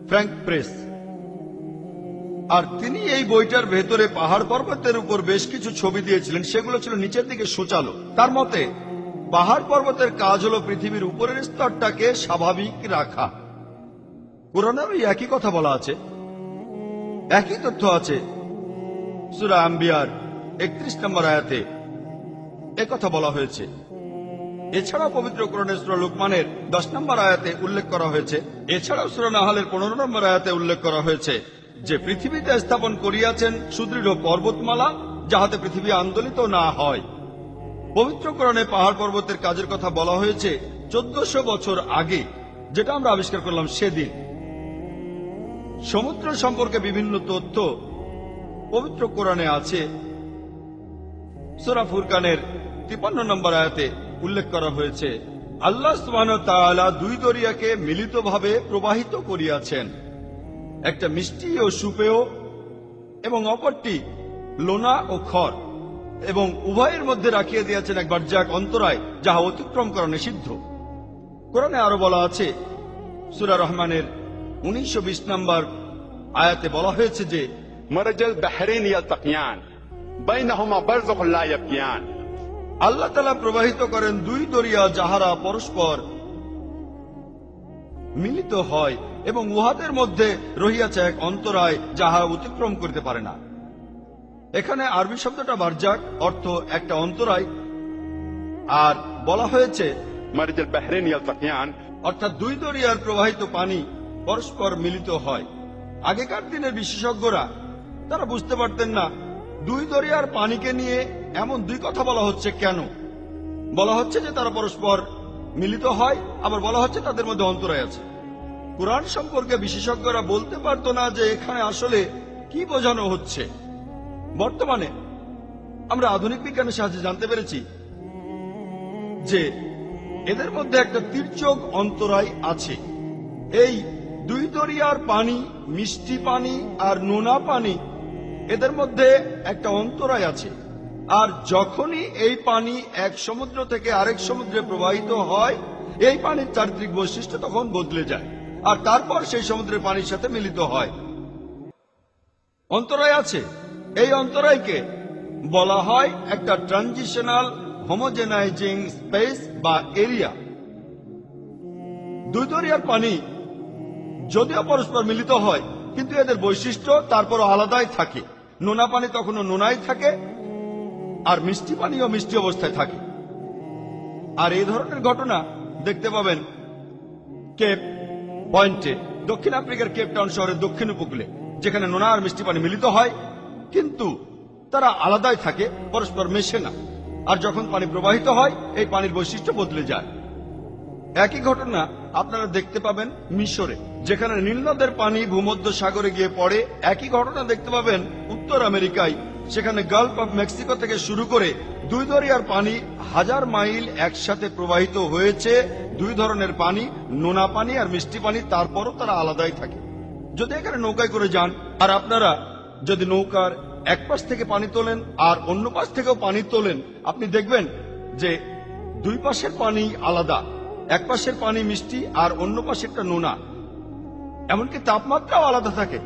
ফ্র্যাঙ্ক প্রেস, আর তিনি এই বইটার ভেতরে পাহাড় পর্বতের উপর বেশ কিছু ছবি দিয়েছিলেন। সেগুলো ছিল নিচের দিকে সোচালো। তার মতে পাহাড় পর্বতের কাজ হলো পৃথিবীর উপরের স্তরটাকে স্বাভাবিক রাখা। কোরআনেও এই একই কথা বলা আছে, একই তথ্য আছে। সূরা আম্বিয়ার 31 নম্বর আয়াতে একথা বলা হয়েছে। এছাড়াও পবিত্র কোরআনের সূরা লুকমানের 10 নম্বর আয়াতে উল্লেখ করা হয়েছে। এছাড়াও সূরা নাহলের 15 নম্বর আয়াতে উল্লেখ করা হয়েছে যে পৃথিবীতে স্থাপন করিয়াছেন সুদৃঢ় পর্বতমালা, যাহাতে পৃথিবী আন্দোলিত না হয়। পবিত্র কোরআনে পাহাড় পর্বতের কাজের কথা বলা হয়েছে 1400 বছর আগে, যেটা আমরা আবিষ্কার করলাম সেদিন। সমুদ্র সম্পর্কে বিভিন্ন তথ্য পবিত্র কোরআনে আছে। সূরা ফুরকানের 53 নম্বর আয়াতে উল্লেখ করা হয়েছে, আল্লাহ সুবহানাহু ওয়া তাআলা দুই দরিয়াকে মিলিতভাবে প্রবাহিত করিয়াছেন, একটা মিষ্টি ও সুপেয় এবং অপরটি লোনা ও খর, এবং উভয়ের মধ্যে রাখিয়ে দিয়েছেন এক বারজাক অন্তরায়, যাহা অতিক্রম করা নিষিদ্ধ। কোরআনে আরো বলা আছে, সূরা রহমানের 1920 নম্বর আয়াতে বলা হয়েছে যে مرج البحرين يلتقيان بينهما برزخ لا يبغيان আল্লাহ তাআলা প্রবাহিত করেন দুই দরিয়া, যাহারা পরস্পর মিলিত হয় এবং উহাদের মধ্যে রহিয়াছে এক অন্তরায়, যাহা অতিক্রম করতে পারে না। এখানে আরবি শব্দটা বারজাক অর্থ একটা অন্তরায়, আর বলা হয়েছে مرج البحرين يلتقيان অর্থাৎ দুই দরিয়ার প্রবাহিত পানি পরস্পর মিলিত হয়। আগেকার দিনের বিশেষজ্ঞরা তারা বুঝতে পারতেন না দুই দরিয়ার পানিকে নিয়ে এমন দুই কথা বলা হচ্ছে কেন। বলা হচ্ছে যে তারা পরস্পর মিলিত হয়, আবার বলা হচ্ছে তাদের মধ্যে অন্তরায় আছে। কুরআন সম্পর্কে বিশেষজ্ঞরা বলতে পারতো না যে এখানে আসলে কি বোঝানো হচ্ছে। বর্তমানে আমরা আধুনিক বিজ্ঞানের সাহায্যে জানতে পেরেছি যে এদের মধ্যে একটা তির্যক অন্তরায় আছে। এই দুই দরিয়ার পানি, মিষ্টি পানি আর নোনা পানি, এদের মধ্যে একটা অন্তরায় আছে। আর যখনই এই পানি এক সমুদ্র থেকে আরেক সমুদ্রে প্রবাহিত হয়, এই পানির চারিত্রিক বৈশিষ্ট্য তখন বদলে যায়, আর তারপর সেই সমুদ্রের পানির সাথে মিলিত হয়। অন্তরায় আছে। এই অন্তরায়কে বলা হয় একটা ট্রানজিশনাল হোমোজেনাইজিং স্পেস বা এরিয়া। দুই দরিয়ার পানি যদিও পরস্পর মিলিত হয়, কিন্তু এদের বৈশিষ্ট্য তারপরও আলাদাই থাকে। নোনা পানি তখনও নোনাই থাকে, আর মিষ্টি পানিও মিষ্টি অবস্থায় থাকে। আর এই ধরনের ঘটনা দেখতে পাবেন কেপ পয়েন্টে, দক্ষিণ আফ্রিকার কেপ টাউন শহরের দক্ষিণ উপকূলে, যেখানে নোনা আর মিষ্টি পানি মিলিত হয়, কিন্তু তারা আলাদাই থাকে, পরস্পর মেশে না। আর যখন পানি প্রবাহিত হয়, এই পানির বৈশিষ্ট্য বদলে যায়। একই ঘটনা আপনারা দেখতে পাবেন মিশরে, যেখানে নীলনদের পানি ভূমধ্য সাগরে গিয়ে পড়ে। একই ঘটনা দেখতে পাবেন উত্তর আমেরিকায়, সেখানে গালফ অফ মেক্সিকো থেকে শুরু করে দুই দরিয়ার পানি 1000 মাইল একসাথে প্রবাহিত হয়েছে। দুই ধরনের পানি, নোনা পানি আর মিষ্টি পানি, তারপরও তারা আলাদাই থাকে। যদি এখানে নৌকায় করে যান, আর আপনারা যদি নৌকার এক পাশ থেকে পানি তোলেন আর অন্য পাশ থেকেও পানি তোলেন, আপনি দেখবেন যে দুই পাশের পানি আলাদা। এক পাশের পানি মিষ্টি আর অন্য পাশেরটা নোনা। এমনকি তাপমাত্রাও আলাদা থাকে।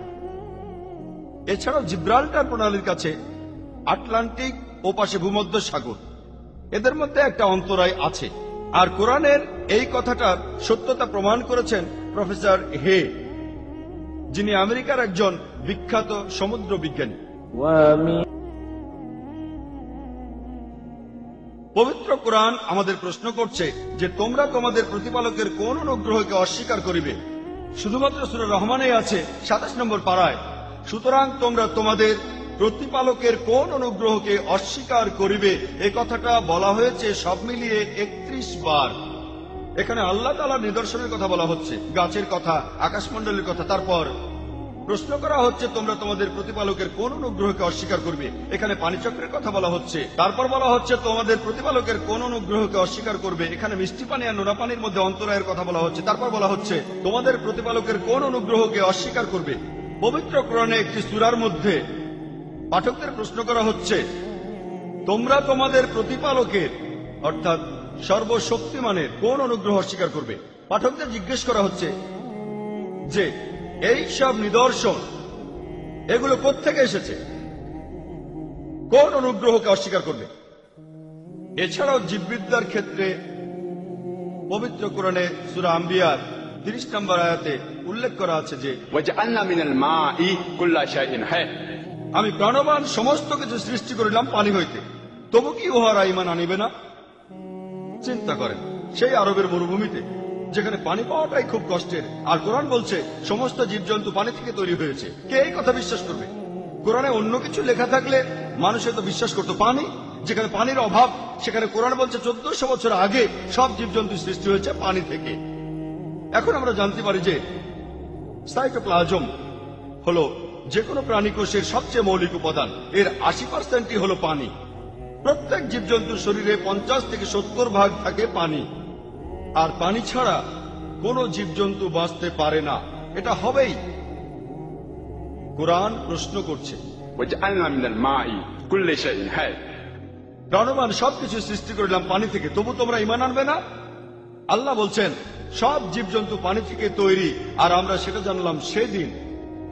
এছাড়াও জিব্রাল্টার প্রণালীর কাছে আটলান্টিক ও পাশে ভূমধ্য সাগর, এদের মধ্যে একটা অন্তরায় আছে। আর কোরআনের এই কথাটার সত্যতা প্রমাণ করেছেন প্রফেসর হে, যিনি আমেরিকার একজন বিখ্যাত সমুদ্র বিজ্ঞানী। পবিত্র কোরআন আমাদের প্রশ্ন করছে যে তোমরা তোমাদের প্রতিপালকের কোন অনুগ্রহকে অস্বীকার করিবে, শুধুমাত্র সূরা রহমানেই আছে 27 নম্বর পারায়, সুতরাং তোমরা তোমাদের প্রতিপালকের কোন অনুগ্রহকে অস্বীকার করিবে, এ কথাটা বলা হয়েছে সব মিলিয়ে 31 বার। এখানে আল্লাহ তাআলার নিদর্শনের কথা বলা হচ্ছে, গাছের কথা, আকাশমণ্ডলের কথা। তারপর প্রশ্ন করা হচ্ছে তোমরা তোমাদের প্রতিপালকের কোন অনুগ্রহকে অস্বীকার করবে। এখানে পানিচক্রের কথা বলা হচ্ছে। তারপর বলা হচ্ছে তোমাদের প্রতিপালকের কোন অনুগ্রহকে অস্বীকার করবে। এখানে মিষ্টি পানি আর নোনা পানির মধ্যে অন্তরায়ের কথা বলা হচ্ছে। তারপর বলা হচ্ছে তোমাদের প্রতিপালকের কোন অনুগ্রহকে অস্বীকার করবে। পবিত্র কোরআনে একটি সূরার মধ্যে পাঠকদের প্রশ্ন করা হচ্ছে তোমরা তোমাদের প্রতিপালকের অর্থাৎ সর্বশক্তিমানের কোন অনুগ্রহ অস্বীকার করবে। পাঠকদের জিজ্ঞেস করা হচ্ছে যে এই সব নিদর্শন এগুলো কোত্থেকে এসেছে, কোন অনুগ্রহকে অস্বীকার করবে। এছাড়াও জীববিদ্যার ক্ষেত্রে পবিত্র কোরআনে সূরা আম্বিয়ার 30 নম্বর আয়াতে উল্লেখ করা আছে যে وجعلنا من الماء كل شيء حي আমি প্রাণবান সমস্ত কিছু সৃষ্টি করিলাম পানি হইতে, তবু কি উহারা ঈমান আনিবে না। চিন্তা করেন, সেই আরবের মরুভূমিতে যেখানে পানি পাওয়াটাই খুব কষ্টের, আর কোরআন বলছে সমস্ত জীবজন্তু পানি থেকে তৈরি হয়েছে। কে এই কথা বিশ্বাস করবে? কোরআনে অন্য কিছু লেখা থাকলে মানুষে তো বিশ্বাস করতো, পানি যেখানে পানির অভাব সেখানে কোরআন বলছে 1400 বছর আগে সব জীবজন্তু সৃষ্টি হয়েছে পানি থেকে। এখন আমরা জানতে পারি যে সাইটোপ্লাজম হলো যে কোনো প্রাণী কোষের সবচেয়ে মৌলিক উপাদান, এর 80%ই হলো পানি। প্রত্যেক জীবজন্তুর শরীরে 50 থেকে 70 ভাগ থাকে পানি, আর পানি ছাড়া কোনো জীবজন্তু বাঁচতে পারে না। এটা হবেই। কোরআন প্রশ্ন করছে وجعلنا من الماء كل شيء حي প্রাণবান সবকিছু সৃষ্টি করিলাম পানি থেকে, তবু তোমরা ঈমান আনবে না। আল্লাহ বলছেন সব জীবজন্তু পানি থেকে তৈরি, আর আমরা সেটা জানলাম সেদিন।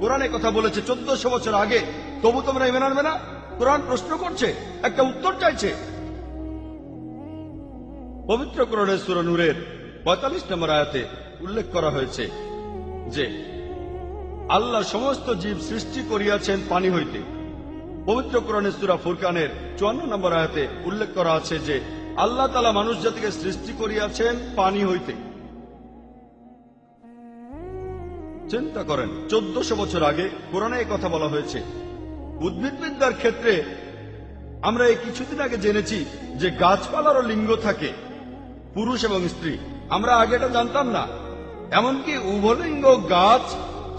কোরআনে কথা বলেছে 1400 বছর আগে, তবু তোমরা ঈমান আনবে না। কোরআন প্রশ্ন করছে, একটা উত্তর চাইছে। পবিত্র কোরআনের সূরা নূরের 45 নম্বর আয়াতে উল্লেখ করা হয়েছে যে আল্লাহ সমস্ত জীব সৃষ্টি করিয়াছেন পানি হইতে। পবিত্র কোরআনের সূরা ফুরকানের 54 নম্বর আয়াতে উল্লেখ করা আছে যে আল্লাহ তাআলা মানুষ জাতিকে সৃষ্টি করিয়াছেন পানি হইতে। চিন্তা করেন, 1400 বছর আগে কোরআনে এই কথা বলা হয়েছে। উদ্ভিদবিদ্যার ক্ষেত্রে আমরা এই কিছুদিন আগে জেনেছি যে গাছপালারও লিঙ্গ থাকে, পুরুষ এবং স্ত্রী। আমরা আগে এটা জানতাম না। এমনকি উভলিঙ্গ গাছ,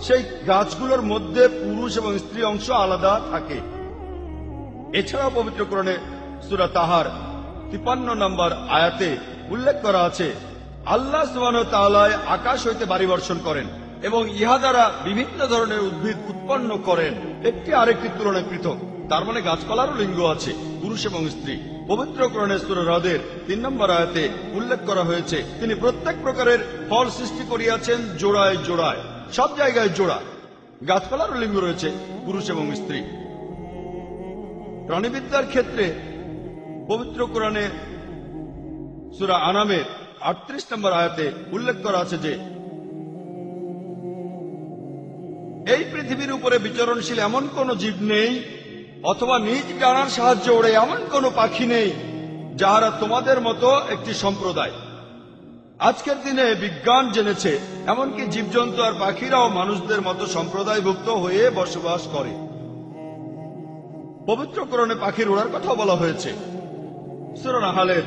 সেই গাছগুলোর মধ্যে পুরুষ এবং স্ত্রী অংশ আলাদা থাকে। এছাড়াও পবিত্র কোরআনে সূরা তাহার 53 নম্বর আয়াতে উল্লেখ করা আছে আল্লাহ সুবহানাহু ওয়া তাআলা আকাশ হইতে বাড়ি বর্ষণ করেন এবং ইহা দ্বারা বিভিন্ন ধরনের উদ্ভিদ উৎপন্ন করেন, একটি আরেকটির তুলনায় পৃথক। তার মানে গাছপালারও লিঙ্গ আছে, পুরুষ এবং স্ত্রী। পবিত্র কোরআনের সূরা রাদের 3 নম্বর আয়াতে উল্লেখ করা হয়েছে তিনি প্রত্যেক প্রকারের ফল সৃষ্টি করিয়াছেন জোড়ায় জোড়ায়, সব জায়গায় জোড়া। গাছপালারও লিঙ্গ রয়েছে, পুরুষ এবং স্ত্রী। প্রাণীবিদ্যার ক্ষেত্রে পবিত্র কোরআনে সূরা আনামের 38 নম্বর আয়াতে উল্লেখ করা আছে যে এই পৃথিবীর উপরে বিচরণশীল এমন কোন জীব নেই, অথবা নিজ ডানার সাহায্যে ওড়ে এমন কোন পাখি নেই যাহারা তোমাদের মতো একটি সম্প্রদায়। আজকের দিনে বিজ্ঞান জেনেছে এমনকি জীবজন্তু আর পাখিরাও মানুষদের মতো সম্প্রদায়ভুক্ত হয়ে বসবাস করে। পবিত্র কোরআনে পাখির ওড়ার কথা বলা হয়েছে। সূরা নাহলের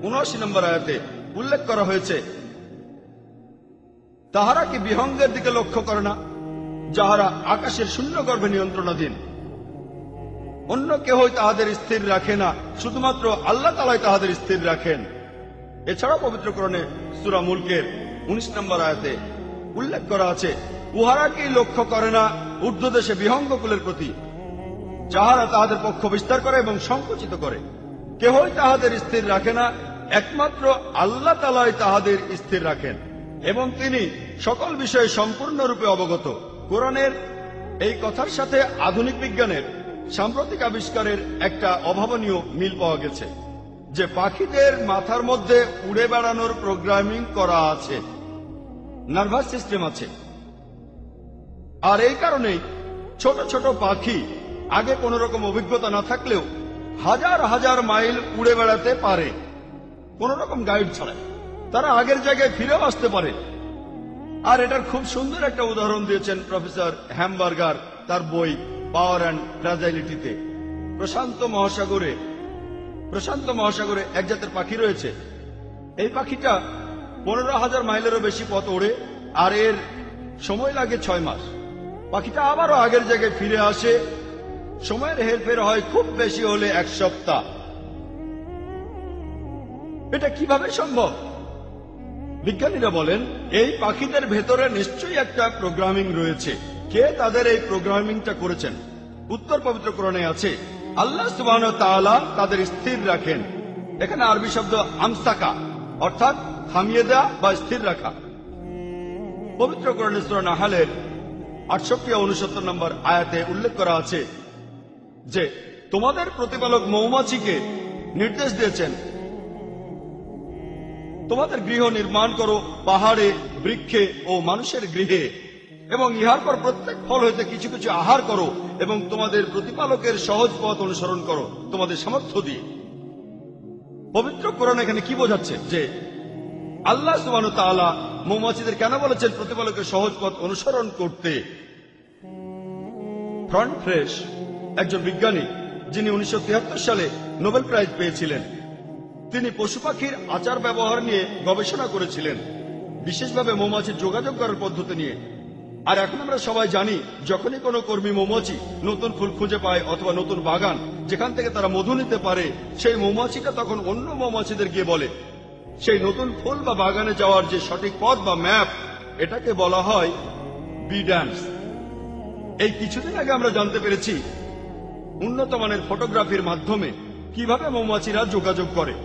79 নম্বর আয়াতে উল্লেখ করা হয়েছে তাহারা কি বিহঙ্গের দিকে লক্ষ্য করে না, যাহারা আকাশের শূন্য গর্ভে নিয়ন্ত্রণাধীন। অন্য কেহই তাহাদের স্থির রাখে না, শুধুমাত্র আল্লাহ তাআলাই তাহাদের স্থির রাখেন। এছাড়া পবিত্র কোরআনে সূরা মুলকের 19 নম্বর আয়াতে উল্লেখ করা আছে উহারা কি লক্ষ্য করে না ঊর্ধ্বদেশে বিহঙ্গকুলের প্রতি, যাহারা তাহাদের পক্ষ বিস্তার করে এবং সংকুচিত করে। কেহই তাহাদের স্থির রাখে না, একমাত্র আল্লাহ তাআলাই তাহাদের স্থির রাখেন এবং তিনি সকল বিষয়ে সম্পূর্ণরূপে অবগত। কোরআনের এই কথার সাথে আধুনিক বিজ্ঞানের সাম্প্রতিক আবিষ্কারের একটা অভাবনীয় মিল পাওয়া গেছে যে পাখিদের মাথার মধ্যে উড়ে বেড়ানোর প্রোগ্রামিং করা আছে, নার্ভাস সিস্টেম আছে। আর এই কারণেই ছোট ছোট পাখি আগে কোন রকম অভিজ্ঞতা না থাকলেও হাজার হাজার মাইল উড়ে বেড়াতে পারে কোন রকম গাইড ছাড়া। তারা আগের জায়গায় ফিরেও আসতে পারে। আর এটার খুব সুন্দর একটা উদাহরণ দিয়েছেন প্রফেসর হ্যামবার্গার তার বই পাওয়ার অ্যান্ড ফ্র্যাজাইলিটিতে। প্রশান্ত মহাসাগরে এক জাতের পাখি রয়েছে। এই পাখিটা 15,000 মাইলেরও বেশি পথ ওড়ে, আর এর সময় লাগে 6 মাস। পাখিটা আবারও আগের জায়গায় ফিরে আসে, সময়ের হেরফের হয় খুব বেশি হলে 1 সপ্তাহ। এটা কিভাবে সম্ভব? বিজ্ঞানীরা বলেন এই পাখিদের ভেতরে নিশ্চয়ই একটা প্রোগ্রামিং রয়েছে। কে তাদের এই প্রোগ্রামিংটা করেছেন? উত্তর পবিত্র কোরআনে আছে, আল্লাহ সুবহানাহু ওয়া তাআলা তাদের স্থির রাখেন। এখানে আরবি শব্দ আমসাকা, অর্থাৎ থামিয়ে দেওয়া বা স্থির রাখা। পবিত্র কোরআনে সূরা নাহলের 68 ও 69 নম্বর আয়াতে উল্লেখ করা আছে যে তোমাদের প্রতিপালক মৌমাছিকে নির্দেশ দিয়েছেন, তোমাদের গৃহ নির্মাণ করো পাহাড়ে, বৃক্ষে ও মানুষের গৃহে, এবং ইহার পর প্রত্যেক ফল হইতে কিছু কিছু আহার করো, এবং তোমাদের প্রতিপালকের সহজ পথ অনুসরণ করো তোমাদের সামর্থ্য দিয়ে। পবিত্র কোরআন এখানে কি বোঝাচ্ছে? যে আল্লাহ সুবহানাহু ওয়া তাআলা মৌমাছিদের কেন বলেছেন প্রতিপালকের সহজ পথ অনুসরণ করতে? ফ্রন্ট ফ্রেশ একজন বিজ্ঞানী, যিনি 1973 সালে নোবেল প্রাইজ পেয়েছিলেন। তিনি পশু পাখির আচার ব্যবহার নিয়ে গবেষণা করেছিলেন, বিশেষভাবে মৌমাছির যোগাযোগ করার পদ্ধতি নিয়ে। আর এখন আমরা সবাই জানি, যখনই কোনো কর্মী মৌমাছি নতুন ফুল খুঁজে পায় অথবা নতুন বাগান যেখান থেকে তারা মধু নিতে পারে, সেই মৌমাছিটা তখন অন্য মৌমাছিদের গিয়ে বলে সেই নতুন ফুল বা বাগানে যাওয়ার যে সঠিক পথ বা ম্যাপ, এটাকে বলা হয় বি ড্যান্স। এই কিছুদিন আগে আমরা জানতে পেরেছি উন্নত মানের ফটোগ্রাফির মাধ্যমে কিভাবে মৌমাছিরা যোগাযোগ করে।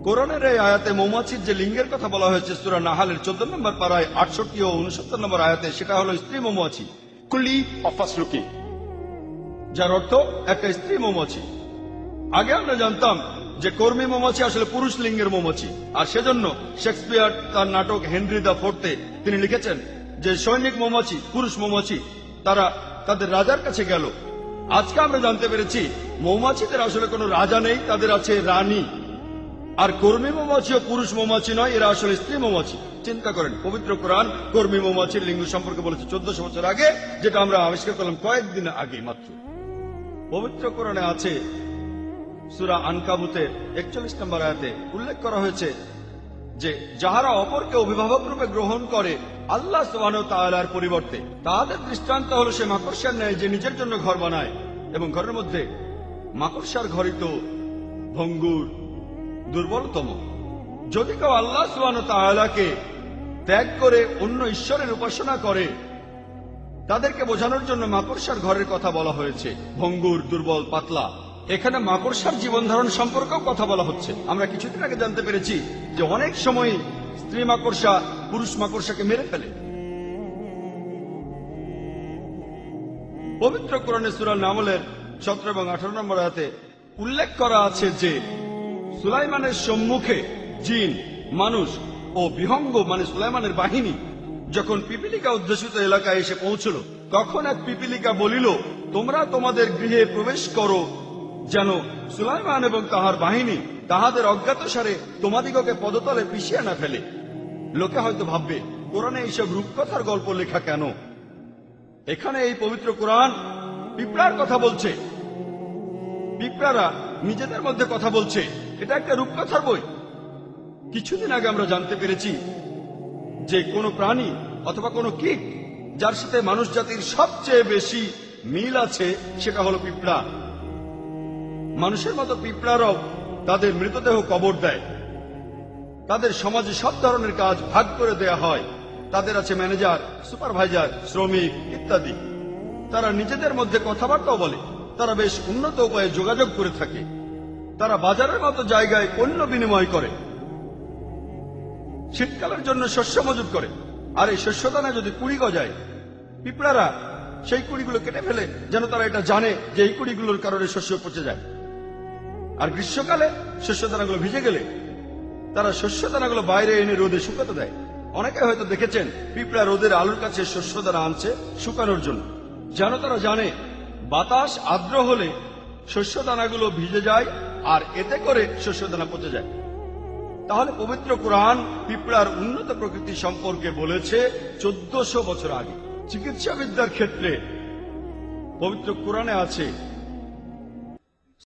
কোরআনের এই আয়াতে মৌমাছির যে লিঙ্গের কথা বলা হয়েছে সূরা নাহলের 14 নম্বর পারায় 68 ও 69 নম্বর আয়াতে, সেটা হলো স্ত্রী মৌমাছি, कुली और फसलों की। যার অর্থ একটা স্ত্রী মৌমাছি। আগে আমরা জানতাম যে কর্মী মৌমাছি আসলে পুরুষ লিঙ্গের মৌমাছি, আর সেজন্য শেক্সপিয়ার তার নাটক হেনরি দ্য ফোর্থে তিনি লিখেছেন যে সৈনিক মৌমাছি, পুরুষ মৌমাছি, তারা তাদের রাজার কাছে গেল। আজকে আমরা জানতে পেরেছি মৌমাছিদের আসলে কোনো রাজা নেই, তাদের আছে রানী। আর কর্মী মৌমাছি ও পুরুষ মৌমাছি নয়, এরা আসলে স্ত্রী মৌমাছি। চিন্তা করেন, পবিত্র কোরআন কর্মী মৌমাছির লিঙ্গ সম্পর্কে বলেছে 1400 বছর আগে, যেটা আমরা আবিষ্কার করলাম কয়েকদিন আগে মাত্র। পবিত্র কোরআনে আছে সূরা আনকাবুতের 41 নম্বর আয়াতে উল্লেখ করা হয়েছে যে যাহারা অপরকে অভিভাবক রূপে গ্রহণ করে আল্লাহ সুবহানাহু ওয়া তাআলার পরিবর্তে, তাদের দৃষ্টান্ত হলো সে মাকড়সার ন্যায় যে নিজের জন্য ঘর বানায়, এবং ঘরের মধ্যে মাকড়সার ঘরই তো ভঙ্গুর, দুর্বলতম। যদি কেউ আল্লাহ সুবহানাহু ওয়া তাআলাকে ত্যাগ করে অন্য ঈশ্বরের উপাসনা করে, তাদেরকে বোঝানোর জন্য মাকড়সার ঘরের কথা বলা হয়েছে, ভঙ্গুর, দুর্বল, পাতলা। এখানে মাকড়সার জীবন ধারণ সম্পর্কেও কথা বলা হচ্ছে। আমরা কিছুদিন আগে জানতে পেরেছি যে অনেক সময় স্ত্রী মাকড়সা পুরুষ মাকড়সাকে মেরে ফেলে। পবিত্র কোরআনে সূরা নামলের 17 এবং 18 নম্বর আয়াতে উল্লেখ করা আছে যে সুলাইমানের সম্মুখে জিন, মানুষ ও বিহঙ্গ মানে সুলাইমানের বাহিনী যখন পিপিলিকা অধ্যুষিত এলাকায় এসে পৌঁছল, তখন এক পিপিলিকা বলিল, তোমরা তোমাদের গৃহে প্রবেশ করো, যেন সুলাইমান এবং তাহার বাহিনী তাহাদের অজ্ঞাতসারে তোমাদিগকে পদতলে পিছিয়ে না ফেলে। লোকে হয়তো ভাববে কোরআনে এইসব রূপকথার গল্প লেখা কেন? এখানে এই পবিত্র কোরআন পিঁপড়ার কথা বলছে। পিঁপড়ারা নিজেদের মধ্যে কথা বলছে, এটা একটা রূপকথার বই। কিছুদিন আগে আমরা জানতে পেরেছি যে কোনো প্রাণী অথবা কোনো কীট যার সাথে মানুষ জাতির সবচেয়ে বেশি মিল আছে, সেটা হলো পিঁপড়া। মানুষের মতো পিঁপড়ারাও তাদের মৃতদেহ কবর দেয়। তাদের সমাজে সব ধরনের কাজ ভাগ করে দেয়া হয়। তাদের আছে ম্যানেজার, সুপারভাইজার, শ্রমিক ইত্যাদি। তারা নিজেদের মধ্যে কথাবার্তাও বলে। তারা বেশ উন্নত উপায়ে যোগাযোগ করে থাকে। তারা বাজারের মতো জায়গায় পণ্য বিনিময় করে, শীতকালের জন্য শস্য মজুত করে। আর এই শস্যদানা যদি কুড়ি গজায়, পিঁপড়ারা সেই কুড়িগুলো কেটে ফেলে, যেন তারা এটা জানে যে এই কুড়িগুলোর কারণে শস্য পচে যায়। আর গ্রীষ্মকালে শস্যদানাগুলো ভিজে গেলে তারা শস্যদানাগুলো বাইরে এনে রোদে শুকাতে দেয়। অনেকে হয়তো দেখেছেন পিঁপড়া রোদের আলোর কাছে শস্যদানা আনছে শুকানোর জন্য, যেন তারা জানে বাতাস আর্দ্র হলে শস্যদানাগুলো ভিজে যায়, আর এতে করে শস্যদানা পচে যায়। তাহলে পবিত্র কোরআন পিঁপড়ার উন্নত প্রকৃতি সম্পর্কে বলেছে 1400 বছর আগে। চিকিৎসাবিদ্যার ক্ষেত্রে পবিত্র কোরআনে আছে